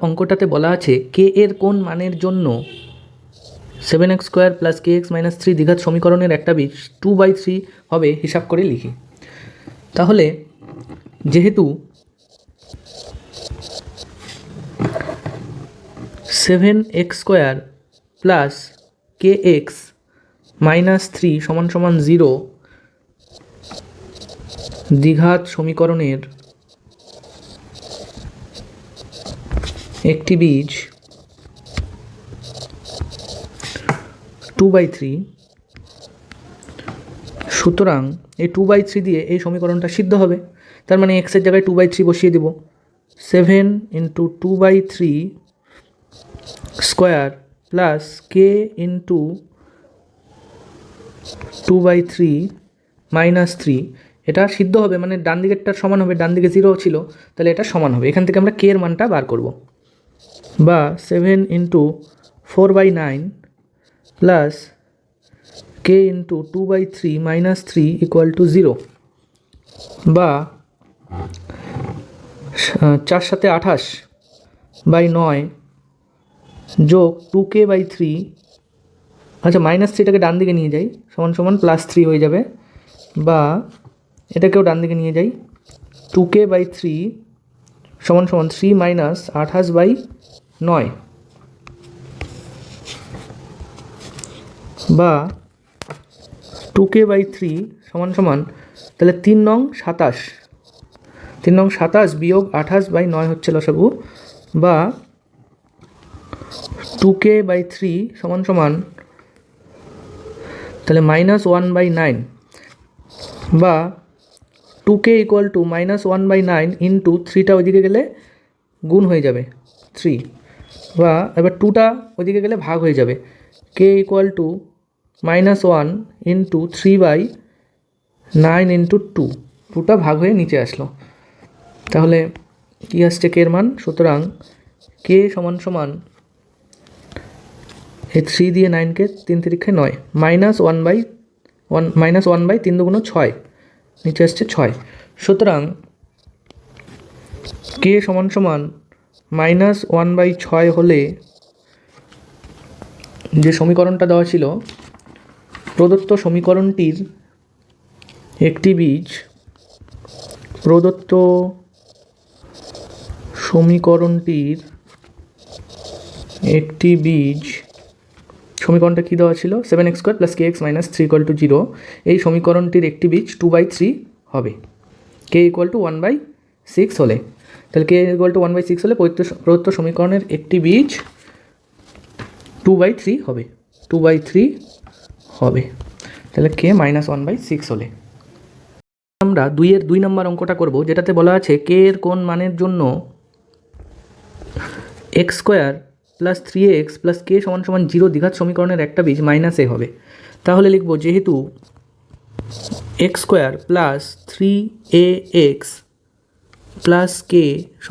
অঙ্কটাতে বলা আছে কে এর কোন মানের জন্য 7x² + kx - 3 দ্বিঘাত সমীকরণের একটা বীজ 2/3 হবে হিসাব করে লিখি। তাহলে যেহেতু 7x² + kx - 3 = 0 দ্বিঘাত সমীকরণের একটি বীজ 2/3, সুতরাং এই 2/3 দিয়ে এই সমীকরণটা সিদ্ধ হবে। তার মানে এক্সের জায়গায় 2/3 বসিয়ে দেব। 7 × 2/3 স্কোয়ার প্লাস কে × 2/3 - 3, এটা সিদ্ধ হবে, মানে ডান দিকেরটার সমান হবে, ডান দিকে 0 ছিল, তাহলে এটা সমান হবে। এখান থেকে আমরা কে এর মানটা বার করব, বা 7 × 4/9 প্লাস কে × 2/3 - 3 = 0, বা 4 × 7 = 28/9 যোগ 2k/3, আচ্ছা -3টাকে ডান দিকে নিয়ে যাই, সমান +3 হয়ে যাবে, বা এটাকেও ডান দিকে নিয়ে যাই, 2k/3 সমান 3 - 28/9, বা 2k/3 সমান তাহলে 3 নং 27 বিয়োগ 28/9 হচ্ছে লসাগু, বা 2k/3 সমান তাহলে -1/9, বা 2k = -1/9 ইন্টু 3টা ওইদিকে গেলে গুণ হয়ে যাবে 3, বা এবার 2টা ওইদিকে গেলে ভাগ হয়ে যাবে, k = -1 ইন্টু 3/9 ইন্টু 2টা ভাগ হয়ে নিচে আসলো। তাহলে কী আসছে কে এর মান? সুতরাং কে সমান এই 3 দিয়ে 9কে 3 × 3 = 9, -1/3 × 2 = 6, নিচে আসছে 6। সুতরাং কে সমান -1/6 হলে যে সমীকরণটা দেওয়া ছিল, প্রদত্ত সমীকরণটির একটি বীজ সমীকরণটা কী দেওয়া ছিল? 7x² + kx - 3 = 0, এই সমীকরণটির একটি বীজ 2/3 হবে k = 1/6 হলে। তাহলে k = 1/6 হলে প্রদত্ত সমীকরণের একটি বীজ 2/3 হবে, 2/3 হবে। তাহলে k -1/6 হলে। আমরা 2 নম্বর অঙ্কটা করব, যেটাতে বলা আছে কে এর কোন মানের জন্য x² + 3x + k = 0 দ্বিঘাত সমীকরণের একটা বীজ -a হবে। তাহলে লিখব, যেহেতু x² + 3ax + k =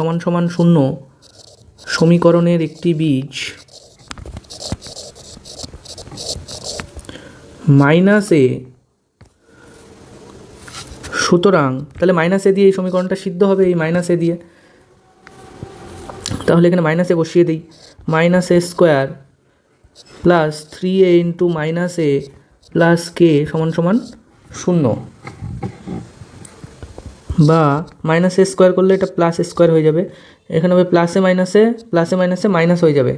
0 সমীকরণের একটি বীজ -a, সুতরাং তাহলে -a দিয়ে এই সমীকরণটা সিদ্ধ হবে, এই -a দিয়ে। তাহলে এখানে -a বসিয়ে দিই, -a² + 3a × -a + k = 0, বা -a² করলে এটা +a² হয়ে যাবে, এখানে হবে +a মাইনাস হয়ে যাবে,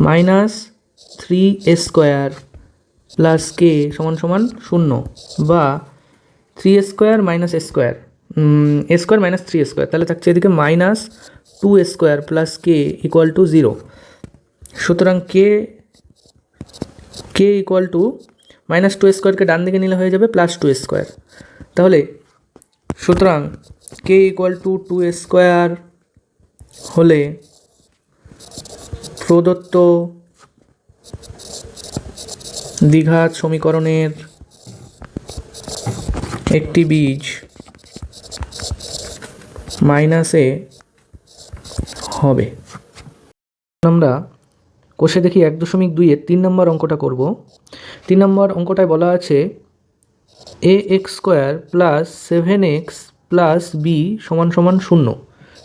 -3a² + k = 0, বা 3a² - a² a² - 3a², তাহলে থাকছে এদিকে -2a² + k = 0। সুতরাং k = -2a²কে ডান দিকে নিলে হয়ে যাবে +2a²। তাহলে সুতরাং k = 2a² হলে প্রদত্ত দ্বিঘাত সমীকরণের একটি বীজ -a হবে। আমরা কোষে দেখি 1.2-এর 3 নম্বর অঙ্কটা করব। 3 নম্বর অঙ্কটায় বলা আছে ax² + 7x + b = 0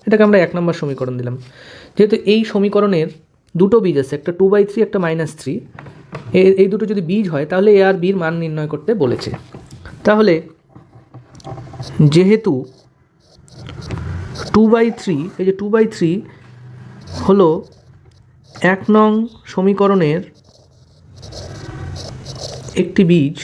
এটাকে আমরা 1 নম্বর সমীকরণ দিলাম। যেহেতু এই সমীকরণের দুটো বীজ আছে, একটা 2/3 একটা -3, এই দুটো যদি বীজ হয় তাহলে এ আর বির মান নির্ণয় করতে বলেছে। তাহলে যেহেতু 2/3, এই যে 2/3 হলো 1 নং সমীকরণের একটি বীজ,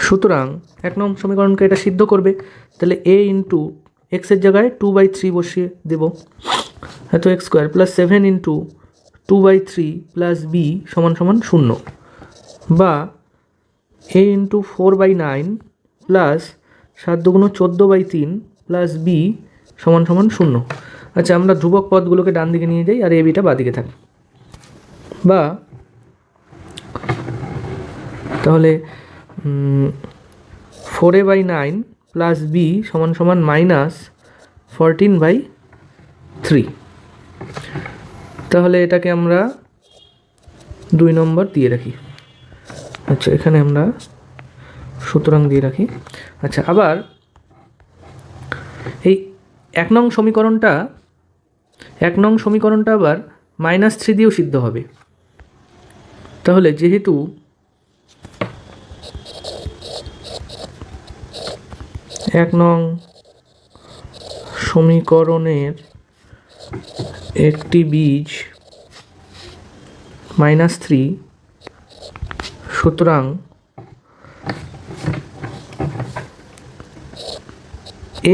সুতরাং 1 নং সমীকরণকে এটা সিদ্ধ করবে। তাহলে a ইন্টু এক্সের জায়গায় 2/3 বসিয়ে দেব, এত x square plus 7 into 2/3 plus b সমান সমান 0, বা a ইন্টু 4/9 প্লাস 7 দুগুণ 14/3 প্লাস b সমান সমান 0। আচ্ছা, আমরা ধ্রুবক পদগুলোকে ডান দিকে নিয়ে যাই আর এ বিটা বাঁ দিকে থাকে, বা তাহলে 4a/9 প্লাস b সমান সমান -14/3। তাহলে এটাকে আমরা 2 নম্বর দিয়ে রাখি। আচ্ছা, এখানে আমরা সুতরাং দিয়ে রাখি। আচ্ছা, আবার এই 1 নং সমীকরণটা আবার -3 দিয়েও সিদ্ধ হবে। তাহলে যেহেতু এক নং সমীকরণের একটি বীজ -3, সুতরাং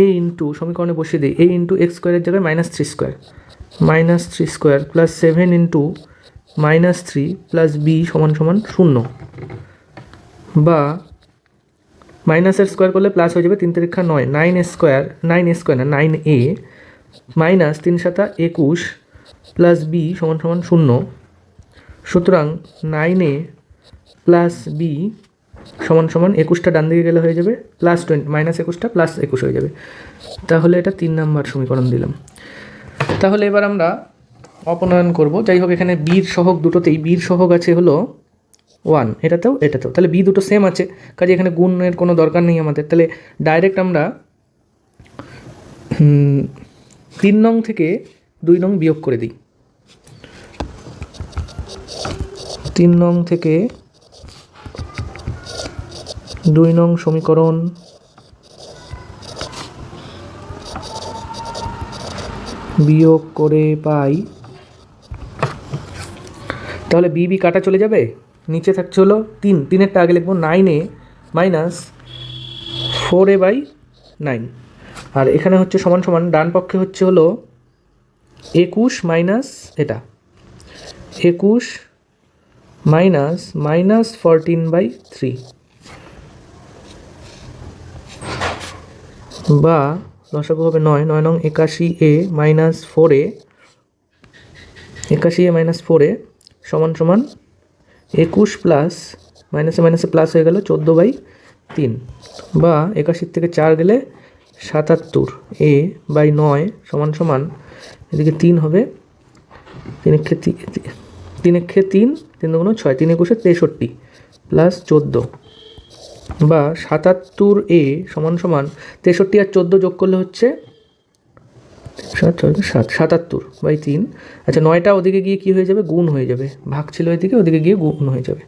a ইন্টু সমীকরণে বসিয়ে দিই, a ইন্টু এক্স স্কোয়ারের জায়গায় -3 square plus 7 into -3 plus b সমান সমান 0, বা মাইনাসের স্কোয়ার করলে প্লাস হয়ে যাবে, 3 3 9, 9a মাইনাস 3 7 21 প্লাস b সমান সমান 0। সুতরাং 9a প্লাস b সমান সমান 21টা ডান দিকে গেলে হয়ে যাবে প্লাস 20, -21টা প্লাস 21 হয়ে যাবে। তাহলে এটা 3 নম্বর সমীকরণ দিলাম। তাহলে এবার আমরা অপনয়ন করব। যাই হোক, এখানে বির সহগ দুটোতেই বির সহগ আছে হলো 1, এটাতেও। তাহলে বি দুটো সেম আছে, কাজে এখানে গুণের কোনো দরকার নেই আমাদের। তাহলে ডাইরেক্ট আমরা 3 নং থেকে 2 নং বিয়োগ করে দিই। 3 নং থেকে 2 নং সমীকরণ বিয়োগ করে পাই, তাহলে বি কাটা চলে যাবে, নিচে থাকছে হলো 3, 3-এরটা আগে লিখবো 9a মাইনাস 4a/9, আর এখানে হচ্ছে সমান সমান ডান পক্ষে হচ্ছে হলো 21 মাইনাস এটা 21 মাইনাস -14/3, বা লসাগু হবে 9, 9 নং 81a minus 4a, 81a minus 4a সমান সমান 21 প্লাস মাইনাসে প্লাস হয়ে গেল 14/3, বা 81 থেকে 4 গেলে 77, a/9 সমান সমান এদিকে 3 হবে, 3 একে 3, 3 দুগুণ 6, 3 21 63 প্লাস 14, বা 77a সমান সমান 63 আর 14 যোগ করলে হচ্ছে 77/3। আচ্ছা, 9টা ওদিকে গিয়ে কী হয়ে যাবে, গুণ হয়ে যাবে, ভাগ ছিল এদিকে, ওদিকে গিয়ে গুণ হয়ে যাবে,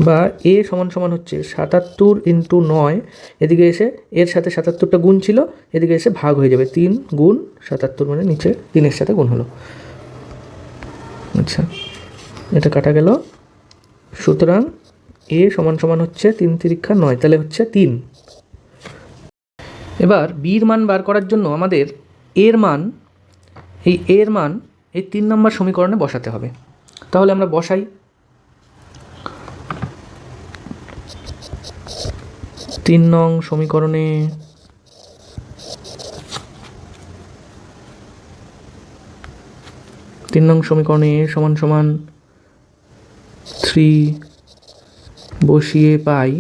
বা a সমান সমান হচ্ছে 77 ইন্টু 9, এদিকে এসে এর সাথে 77টা গুণ ছিল, এদিকে এসে ভাগ হয়ে যাবে, 3 গুণ 77, মানে নিচে 3-এর সাথে গুণ হলো। আচ্ছা, এটা কাটা গেল। সুতরাং a সমান সমান হচ্ছে 3 3 9, তাহলে হচ্ছে 3। এবার বির মান বার করার জন্য আমাদের এর মান এই 3 নম্বর সমীকরণে বসাতে হবে। তাহলে আমরা বসাই। 3 নং সমীকরণে সমান সমান 3 বসিয়ে পাই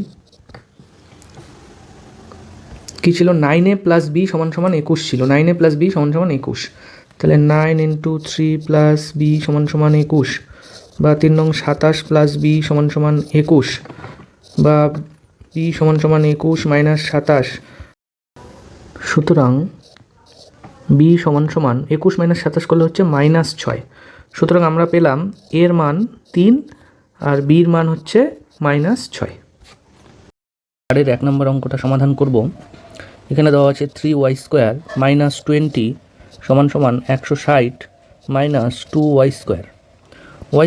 কি ছিল, 9a প্লাস b সমান সমান 21 ছিল, 9a প্লাস b সমান সমান 21, তাহলে 9 ইন্টু 3 প্লাস b সমান সমান 21, বা 3 নং 27 প্লাস b সমান সমান 21, বা b সমান সমান 21 মাইনাস 27 সুতরাং বি সমান সমান 21 - 27 করলে হচ্ছে -6। সুতরাং আমরা পেলাম এর মান 3 আর বির মান হচ্ছে -6। এর 1 নম্বর অঙ্কটা সমাধান করব। এখানে দেওয়া আছে 3y² - 20 সমান সমান 160 - 2y²। y²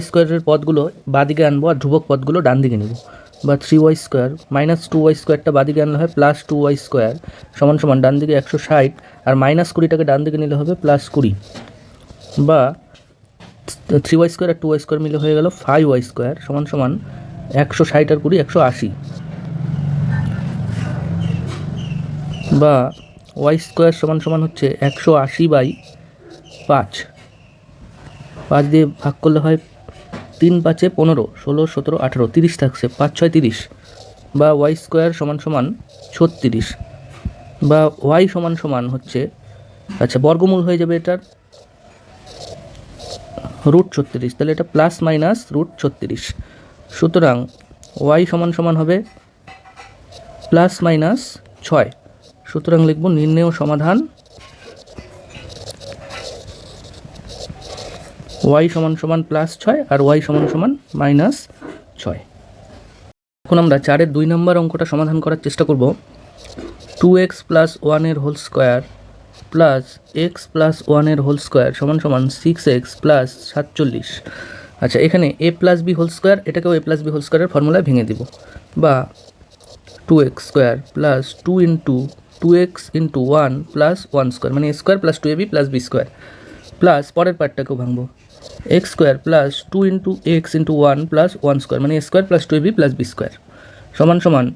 পদগুলো বাদিকে আনবো আর ধ্রুবক পদগুলো ডান দিকে নেব। বা 3y² - 2y²টা বাদিকে আনলে হয় +2y² সমান সমান ডান দিকে 160 আর -20টাকে ডান দিকে নিলে হবে +20। বা 3y² আর 2y² মিলে হয়ে গেল 5y² সমান সমান 160 আর 20 180। বা y² সমান সমান হচ্ছে 180/5। 5 দিয়ে ভাগ করলে হয় 3 × 5 = 15, 16, 17, 18, 30 থাকছে, 5 × 6 = 30। বা y² সমান সমান 36। বা y সমান সমান হচ্ছে, আচ্ছা বর্গমূল হয়ে যাবে এটার √36, তাহলে এটা ±√36। সুতরাং y সমান সমান হবে ±6। সুতরাং লিখব নির্ণেয় সমাধান y সমান সমান +6 আর y সমান সমান -6। এখন আমরা 4-এর 2 নম্বর অঙ্কটা সমাধান করার চেষ্টা করব। 2x + 1 এর হোল স্কোয়ার প্লাস x + 1 এর হোল স্কোয়ার সমান সমান 6x + 47। আচ্ছা, এখানে a + b হোল স্কোয়ার, এটাকেও a + b হোল স্কোয়ারের ফর্মুলায় ভেঙে দিব। বা 2x² + 2 × 2x × 1 + 1² মানে a² + 2ab + b² প্লাস পরের পার্টটাকেও ভাঙবো x² + 2 × x × 1 + 1² মানে a² + 2ab + b² সমান সমান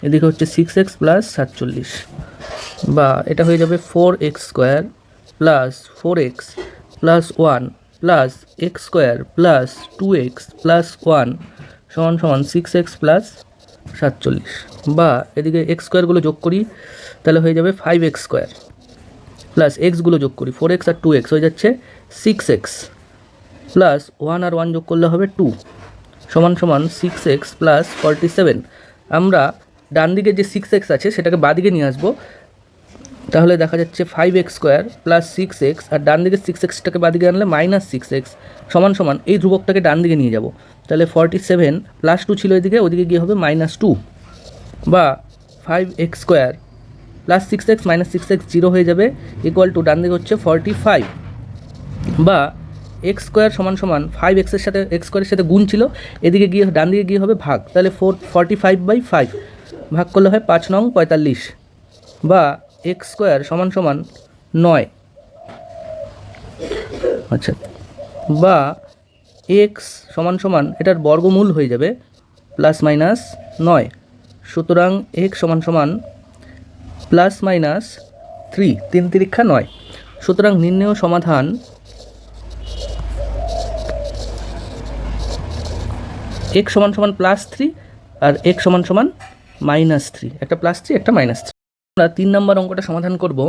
এদিকে হচ্ছে 6x + 47। বা এটা হয়ে যাবে 4x² + 4x + 1 + x² + 2x + 1 সমান সমান 6x + 47। বা এদিকে x² যোগ করি, তাহলে হয়ে যাবে 5x² প্লাস এক্সগুলো যোগ করি 4x আর 2x হয়ে যাচ্ছে 6x প্লাস 1 আর 1 যোগ করলে হবে 2 সমান সমান 6x + 47। আমরা ডান দিকে যে 6x আছে সেটাকে বাদিকে নিয়ে আসবো, তাহলে দেখা যাচ্ছে 5x² + 6x আর ডান দিকে 6xটাকে বাদিকে আনলে -6x সমান সমান এই ধ্রুবকটাকে ডান দিকে নিয়ে যাব, তাহলে 47 + 2 ছিল এদিকে, ওদিকে গিয়ে হবে -2। বা 5x² + 6x - 6x 0 হয়ে যাবে = ডান দিকে হচ্ছে 45। বা x² সমান সমান 5x এর সাথে x² এর সাথে গুণ ছিল, এদিকে গিয়ে ডান দিকে গিয়ে হবে ভাগ, তাহলে 45/5 ভাগ করলে হয় 5 নং 45। বা x² সমান সমান 9। আচ্ছা, বা x সমান সমান এটার বর্গমূল হয়ে যাবে ±9। সুতরাং x সমান সমান ±3, 3 × 3 = 9। সুতরাং নির্ণেয় সমাধান x সমান সমান +3 আর x সমান সমান -3, একটা +3 একটা -3। আমরা 3 নম্বর অঙ্কটা সমাধান করব।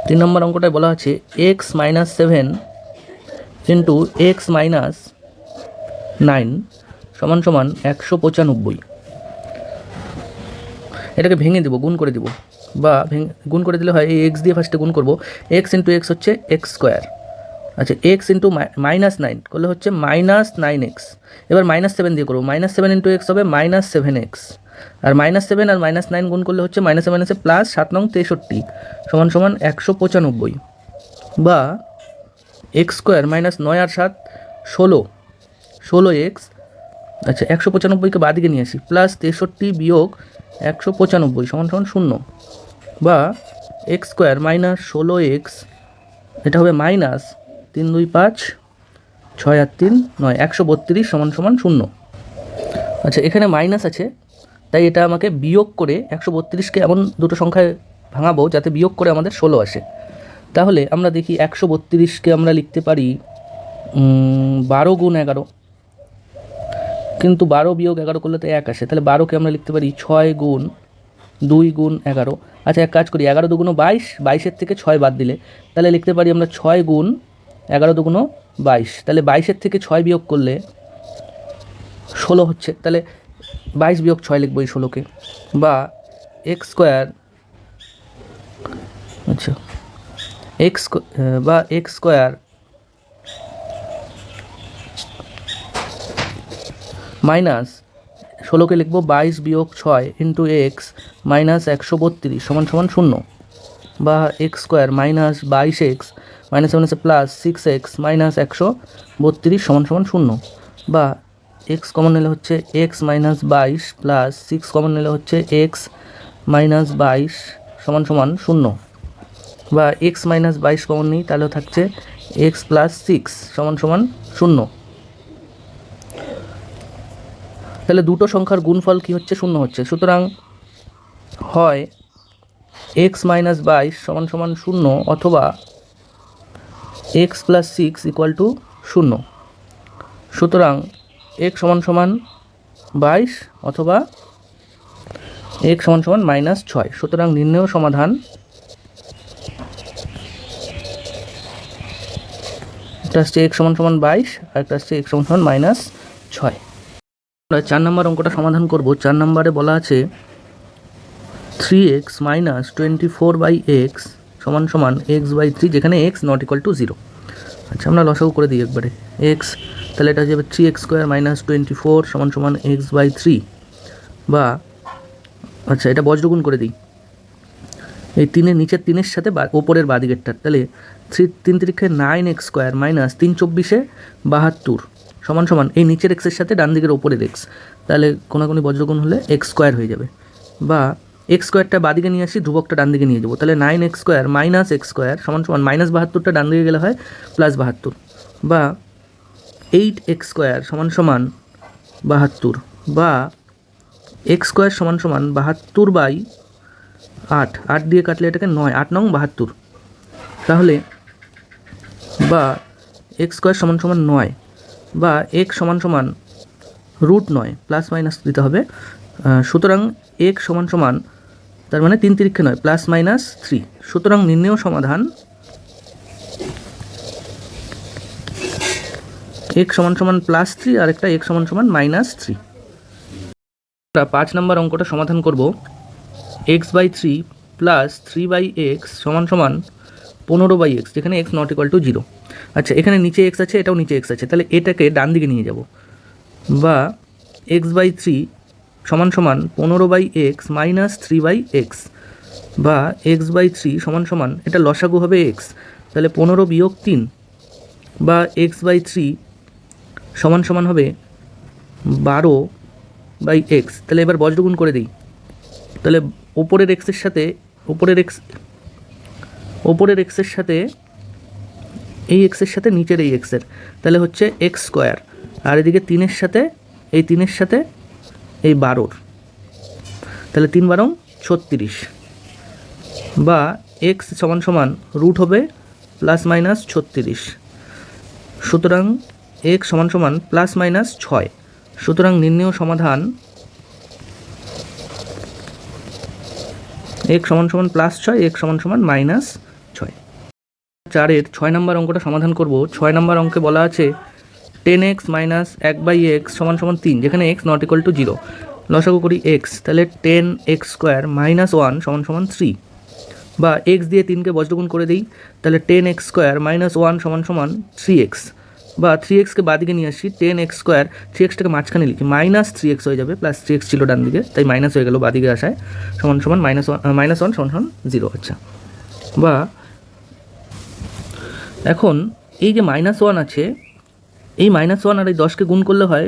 3 নম্বর অঙ্কটায় বলা আছে x - 7 × x - 9 সমান সমান 195। এটাকে ভেঙে দেবো, গুণ করে দেব। বা গুণ করে দিলে হয় এই x দিয়ে ফার্স্টে গুণ করব, x × x হচ্ছে x²। আচ্ছা, x × -9 করলে হচ্ছে -9x। এবার -7 দিয়ে করবো, -7 × x হবে -7x। আর -7 আর -9 গুণ করলে হচ্ছে -7 আছে +7 নং 63 সমান সমান 195। বা x² -9 আর 7 16x। আচ্ছা, 195কে বাদিকে নিয়ে আসি, +63 - 195 সমান সমান 0। বা x² -16x, এটা হবে -3 × 2 = 5, 6 আর 3 = 9, 132 সমান সমান 0। আচ্ছা, এখানে মাইনাস আছে, তাই এটা আমাকে বিয়োগ করে 132কে এমন দুটো সংখ্যায় ভাঙাবো যাতে বিয়োগ করে আমাদের 16 আসে। তাহলে আমরা দেখি 132কে আমরা লিখতে পারি 12 × 11, কিন্তু 12 - 11 করলে তো 1 আসে, তাহলে 12কে আমরা লিখতে পারি 6 × 2 × 11। আচ্ছা, এক কাজ করি, 11 × 2 = 22, 22-এর থেকে 6 বাদ দিলে তাহলে লিখতে পারি আমরা 6 × 11 × 2 = 22, তাহলে 22-এর থেকে 6 বিয়োগ করলে 16 হচ্ছে, তাহলে 22 - 6 লিখবো এই 16কে। বা x² আচ্ছা এক্স বা এক্স স্কোয়ার মাইনাস 16কে লিখবো 22 বিয়োগ 6 ইন্টু এক্স মাইনাস 132 সমান সমান 0, বা x square minus 22x minus seven আছে প্লাস 6x মাইনাস 132 সমান সমান 0, বা এক্স কমন নিলে হচ্ছে এক্স মাইনাস 22 প্লাস 6 কমন নিলে হচ্ছে এক্স মাইনাস 22 সমান সমান 0, বা এক্স মাইনাস 22 কমন নিই তাহলে থাকছে এক্স প্লাস 6 সমান সমান 0। তাহলে দুটো সংখ্যার গুণফল কী হচ্ছে? 0 হচ্ছে। সুতরাং হয় এক্স মাইনাস 22 সমান সমান 0 অথবা এক্স প্লাস 6 ইকুয়াল টু 0। সুতরাং এক্স সমান সমান 22 অথবা এক্স সমান সমান -6। সুতরাং নির্ণেয় সমাধান একটা আসছে এক্স সমান সমান 22 আর একটা আসছে এক্স সমান সমান -6। আমরা 4 নম্বর অঙ্কটা সমাধান করব। 4 নম্বরে বলা আছে 3x মাইনাস 24/x সমান সমান x/3, যেখানে x নট ইকুয়াল টু 0। আচ্ছা আমরা লসাগু করে দিই একবারে। x তাহলে এটা যাবে 3x স্কোয়ার মাইনাস 24 সমান সমান x/3, বা আচ্ছা এটা বজ্রগুণ করে দিই এই তিনের নিচের তিনের সাথে ওপরের বাদিকেরটার। তাহলে 3 3 9x স্কোয়ার মাইনাস 3 24 72 সমান সমান এই নিচের এক্সের সাথে ডান দিকের ওপরের এক্স, তাহলে কোনাকুনি বজ্রগুণ হলে এক্স স্কোয়ার হয়ে যাবে, বা এক্স স্কোয়ারটা বাদিকে নিয়ে আসি, ধ্রুবকটা ডান দিকে নিয়ে যাবো। তাহলে 9x square minus x square সমান সমান -72টা ডান দিকে গেলে হয় +72, বা 8x স্কোয়ার সমান সমান 72, বা এক্স স্কোয়ার সমান সমান 72/8, 8 দিয়ে কাটলে এটাকে 9, 8 9 72, তাহলে বা এক্স স্কোয়ার সমান সমান 9, বা এক্স সমান সমান √9 প্লাস মাইনাস দিতে হবে। সুতরাং এক্স সমান সমান তার মানে 3 3 9 প্লাস মাইনাস 3। সুতরাং নির্ণেয় সমাধান এক্স সমান সমান +3 আর একটা এক্স সমান সমান -3। আমরা 5 নম্বর অঙ্কটা সমাধান করব। x/3 প্লাস 3/x সমান সমান 15/x, যেখানে x নট ইকুয়াল টু 0। আচ্ছা এখানে নিচে x আছে, এটাও নিচে x আছে, তাহলে এটাকে ডান দিকে নিয়ে যাব, বা x/3 সমান সমান 15/x মাইনাস 3/x, বা x/3 সমান সমান এটা লসাগু হবে x, তাহলে 15 বিয়োগ 3, বা x/3 সমান সমান হবে 12/x। তাহলে এবার বজ্রগুণ করে দিই। তাহলে ওপরের এক্সের সাথে ওপরের এক্সের সাথে এই এক্সের সাথে নিচের এই এক্সের, তাহলে হচ্ছে এক্স স্কোয়ার, আর এদিকে 3-এর সাথে এই 3-এর সাথে এই 12, তাহলে 3 12 36, বা এক্স সমান সমান রুট হবে +-36। সুতরাং এক্স সমান সমান +-6। সুতরাং নির্ণেয় সমাধান এক্স সমান সমান +6, এক্স সমান সমান -6। 4-এর 6 নম্বর অঙ্কটা সমাধান করব। 6 নম্বর অঙ্কে বলা আছে 10x মাইনাস 1/x সমান সমান 3, যেখানে x নট ইকুয়াল টু 0। লসাগু করি x, তাহলে 10x স্কোয়ার মাইনাস 1 সমান সমান 3, বা x দিয়ে 3কে বজ্রগুণ করে দিই, তাহলে 10x স্কোয়ার মাইনাস 1 সমান সমান 3x, বা 3xকে বাদিকে নিয়ে আসি, 10x স্কোয়ার 3xটাকে মাঝখানে লিখি, -3x হয়ে যাবে, +3x ছিল ডান দিকে তাই মাইনাস হয়ে গেল বাদিকে আসায়, সমান সমান -1 সমান সমান 0। আচ্ছা, বা এখন এই যে -1 আছে, এই -1 আর এই 10কে গুণ করলে হয়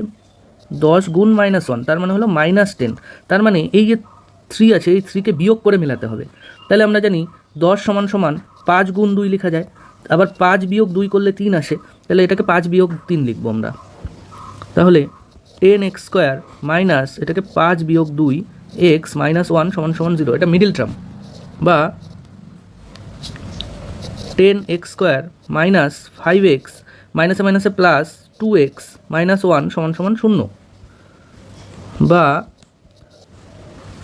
10 গুণ -1, তার মানে হলো -10। তার মানে এই যে 3 আছে, এই 3কে বিয়োগ করে মেলাতে হবে। তাহলে আমরা জানি 10 সমান সমান 5 গুণ 2 লেখা যায়, আবার 5 বিয়োগ 2 করলে 3 আসে, তাহলে এটাকে 5 বিয়োগ 3 লিখবো আমরা। তাহলে 10x স্কোয়ার মাইনাস এটাকে 5 বিয়োগ 2 x -1 সমান সমান 0, এটা মিডিল টার্ম, বা 10x স্কোয়ার মাইনাস 5x মাইনাসে মাইনাসে প্লাস 2x -1 সমান সমান 0, বা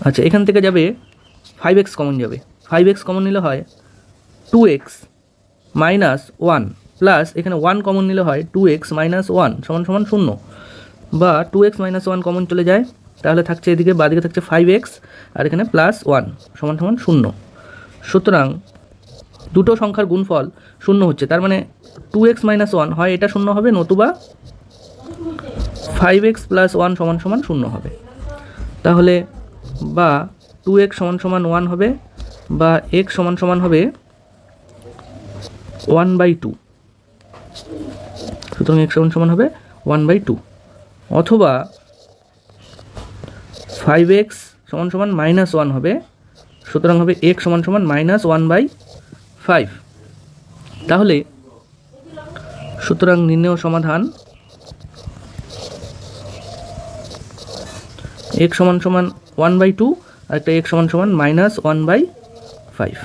আচ্ছা এখান থেকে যাবে 5x কমন যাবে, 5x কমন নিলে হয় 2x -1 প্লাস এখানে 1 কমন নিলে হয় 2x -1 সমান সমান 0, বা 2x -1 কমন চলে যায়, তাহলে থাকছে এদিকে বাদিকে থাকছে 5x আর এখানে +1 সমান সমান 0। সুতরাং দুটো সংখ্যার গুণফল শূন্য হচ্ছে, তার মানে 2x - 1 হয় এটা শূন্য হবে, নতুবা 5x + 1 = 0 হবে। তাহলে বা 2x = 1 হবে, বা x = হবে 1/2। সুতরাং x = হবে 1/2, অথবা 5x = -1 হবে, সুতরাং হবে x = -1/5। তাহলে সুতরাং নির্ণেয় সমাধান x = 1/2 আর একটা x = -1/5।